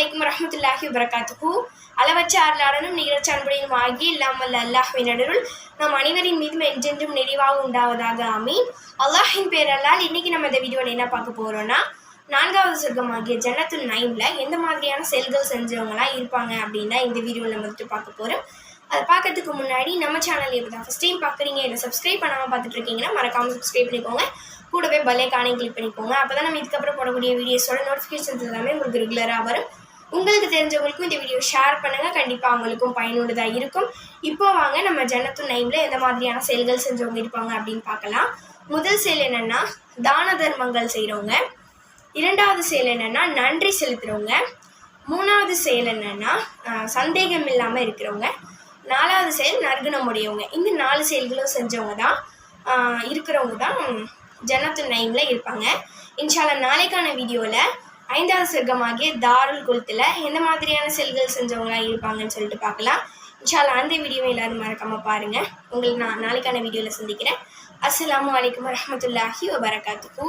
அலைக்கும் வரஹ்மத்துல்லாஹி வபரகாத்துஹு. அளவற்ற அருளாளனும் நிகழ்ச்சி அன்புடையும் ஆகி இல்லாமல் அல்லாஹ்வின் அருள் நம் அனைவரின் மீதும் என்றென்றும் நிறைவாக உண்டாவதாக ஆமீன். அல்லாஹின் பேரல்லால் இன்னைக்கு நம்ம இந்த வீடியோவில் என்ன பார்க்க போகிறோம்னா, 4வது சொர்க்கமாகிய ஜன்னத்துல் நயீம்ல எந்த மாதிரியான செயல்கள் செஞ்சவங்களாம் இருப்பாங்க அப்படின்னா இந்த வீடியோவில் நம்ம வந்துட்டு பார்க்க போகிறோம். அதை பார்க்கறதுக்கு முன்னாடி நம்ம சேனல் எப்போ தான் ஃபஸ்ட் டைம் பார்க்குறீங்க, இல்லை சப்ஸ்கிரைப் பண்ணாமல் பார்த்துட்டு இருக்கீங்கன்னா மறக்காமல் சப்ஸ்கிரைப் பண்ணிக்கோங்க. கூடவே பெல்லைக்கானையும் கிளிக் பண்ணிக்கோங்க. அப்போ தான் நம்ம இதுக்கப்புறம் போடக்கூடிய வீடியோஸோட நோட்டிஃபிகேஷன்ஸ் எல்லாமே உங்களுக்கு ரெகுலராக வரும். உங்களுக்கு தெரிஞ்சவங்களுக்கும் இந்த வீடியோ ஷேர் பண்ணுங்கள், கண்டிப்பாக அவங்களுக்கும் பயனுள்ளதாக இருக்கும். இப்போ வாங்க நம்ம ஜன்னத்துல் நயீம்ல எந்த மாதிரியான செயல்கள் செஞ்சவங்க இருப்பாங்க அப்படின்னு பார்க்கலாம். முதல் செயல் என்னென்னா தான தர்மங்கள் செய்கிறவங்க. 2வது செயல் என்னென்னா நன்றி செலுத்துகிறவங்க. 3வது செயல் என்னென்னா சந்தேகம் இல்லாமல் இருக்கிறவங்க. 4வது செயல் நற்குணம் உடையவங்க. இந்த 4 செயல்களும் செஞ்சவங்க தான் இருக்கிறவங்க தான் ஜன்னத்துல் நயீம்ல இருப்பாங்க. இன்ஷால்லா நாளைக்கான வீடியோவில் 5வது சொர்க்கமாகிய தாருல் குல்த்தில் எந்த மாதிரியான செயல்கள் செஞ்சவங்களாம் இருப்பாங்கன்னு சொல்லிட்டு பார்க்கலாம். இன்ஷால்லா அந்த வீடியோவை எல்லோரும் மறக்காமல் பாருங்கள். உங்களுக்கு நான் நாளைக்கான வீடியோவில் சந்திக்கிறேன். அஸ்ஸலாமு அலைக்கும் வரஹ்மத்துல்லாஹி வபரகாத்துஹு.